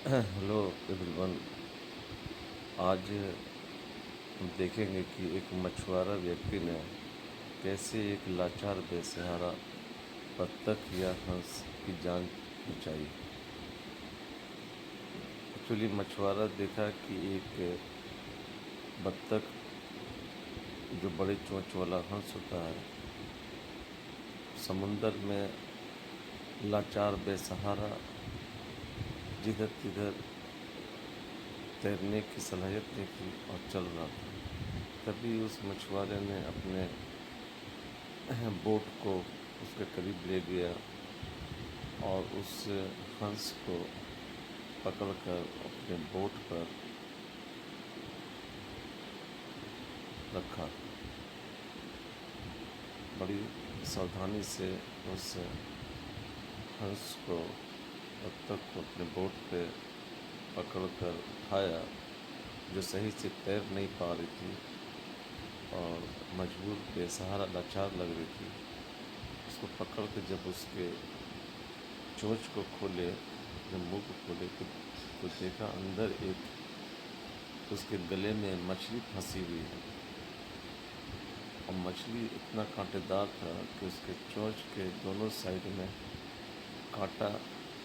Hello everyone. आज हम देखेंगे कि एक मछुआरा व्यक्ति ने कैसे एक लाचार बेसहारा बत्तख या हंस की जान बचाई। एक्चुअली मछुआरा देखा कि एक बत्तख जो बड़े चोंच वाला हंस होता है समुंदर में लाचार बेसहारा जिधर तिधर तैरने की सलाहियत देखी और चल रहा था। तभी उस मछुआरे ने अपने बोट को उसके करीब ले गया और उस हंस को पकड़कर अपने बोट पर रखा। बड़ी सावधानी से उस हंस को बत्तख को अपने बोट पे पकड़कर उठाया, जो सही से तैर नहीं पा रही थी और मजबूर बेसहारा लाचार लग रही थी। उसको पकड़ के जब उसके चोंच को खोले, जब मुंह को खोले तो देखा अंदर एक उसके गले में मछली फंसी हुई है और मछली इतना कांटेदार था कि उसके चोंच के दोनों साइड में कांटा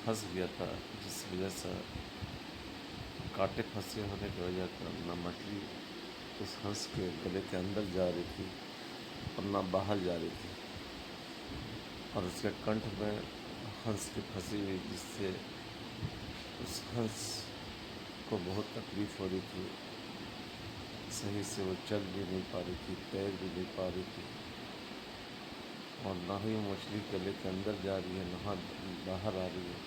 फंस गया था, जिस वजह से कांटे फंसे होने की वजह से ना मछली उस हंस के गले के अंदर जा रही थी और ना बाहर जा रही थी और उसके कंठ में हंस की फंसी हुई, जिससे उस हंस को बहुत तकलीफ़ हो रही थी। सही से वो चल भी नहीं पा रही थी, तैर भी नहीं पा रही थी और ना ही वो मछली गले के अंदर जा रही है, ना बाहर आ रही है,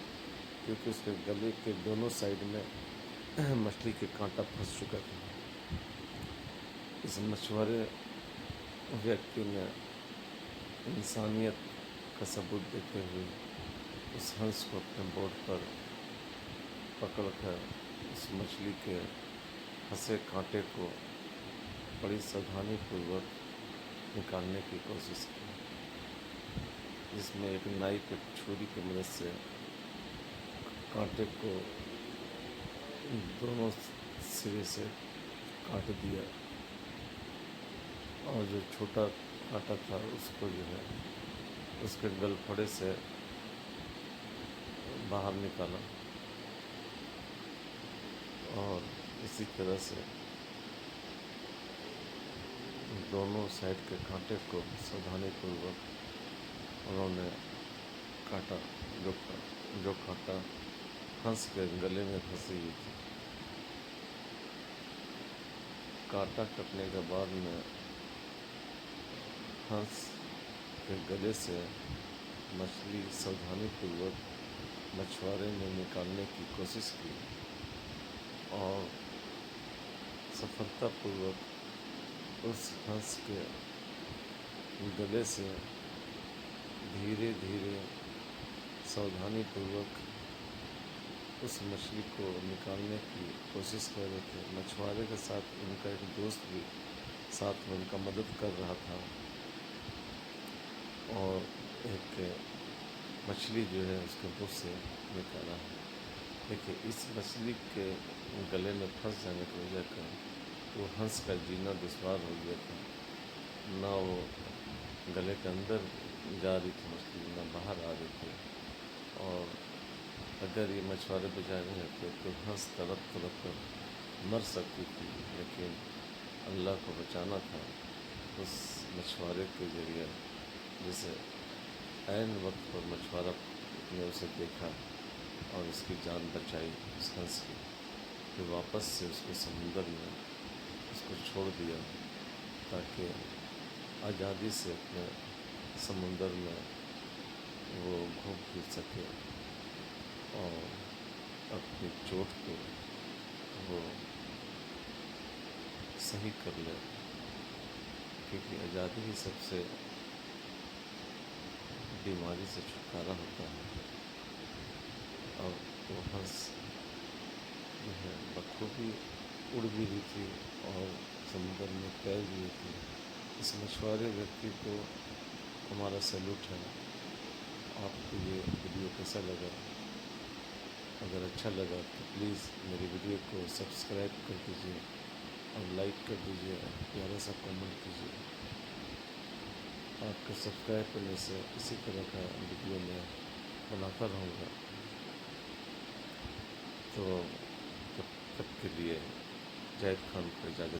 क्योंकि उसके गले के दोनों साइड में मछली के कांटा फंस चुका था। इस मछुआरे व्यक्ति ने इंसानियत का सबूत देते हुए उस हंस को अपने बोट पर पकड़कर उस मछली के फंसे कांटे को बड़ी सावधानीपूर्वक निकालने की कोशिश की, जिसमें एक नाइफ एक छुरी की मदद से कांटे को दोनों सिरे से काट दिया और जो छोटा कांटा था उसको जो है उसके गलफड़े से बाहर निकाला और इसी तरह से दोनों साइड के कांटे को सावधानीपूर्वक उन्होंने काटा, जो कांटा हंस के गले में फंसी हुई थी। कांटा कटने के बाद में हंस के गले से मछली सावधानीपूर्वक मछुआरे ने निकालने की कोशिश की और सफलतापूर्वक उस हंस के गले से धीरे धीरे सावधानीपूर्वक उस मछली को निकालने की कोशिश कर रहे थे। मछुआरे के साथ उनका एक दोस्त भी साथ में उनका मदद कर रहा था और एक मछली जो है उसके मुँह से निकाला है। देखिए, इस मछली के गले में फंस जाने की वजह का वो हंस का जीना दुश्वार हो गया था। ना वो गले के अंदर जा रही थी मछली, ना बाहर आ रही थी और अगर ये मछुआरे बचाए नहीं होते तो हंस तड़प तड़प कर मर सकती थी, लेकिन अल्लाह को बचाना था उस मछुआरे के ज़रिए, जैसे ऐन वक्त पर मछुआरा ने उसे देखा और उसकी जान बचाई उस हंस की। फिर वापस से उसको समुंदर में उसको छोड़ दिया ताकि आज़ादी से अपने समुंदर में वो घूम फिर सके और अपनी चोट को वो सही कर ले, क्योंकि आज़ादी ही सबसे बीमारी से छुटकारा होता है। और वो हंस जो है बखूबी उड़ भी रही थी और समुद्र में तैर भी रही थी। इस मछुआरे व्यक्ति को हमारा सैल्यूट है। आपको ये वीडियो कैसा लगा अगर अच्छा लगा तो प्लीज़ मेरी वीडियो को सब्सक्राइब कर दीजिए और लाइक कर दीजिए और प्यारा सा कमेंट कीजिए। आपके सब्सक्राइब करने से इसी तरह का वीडियो मैं बनाता रहूँगा। तो तब तक के लिए जाहिद खान को इजाज़त।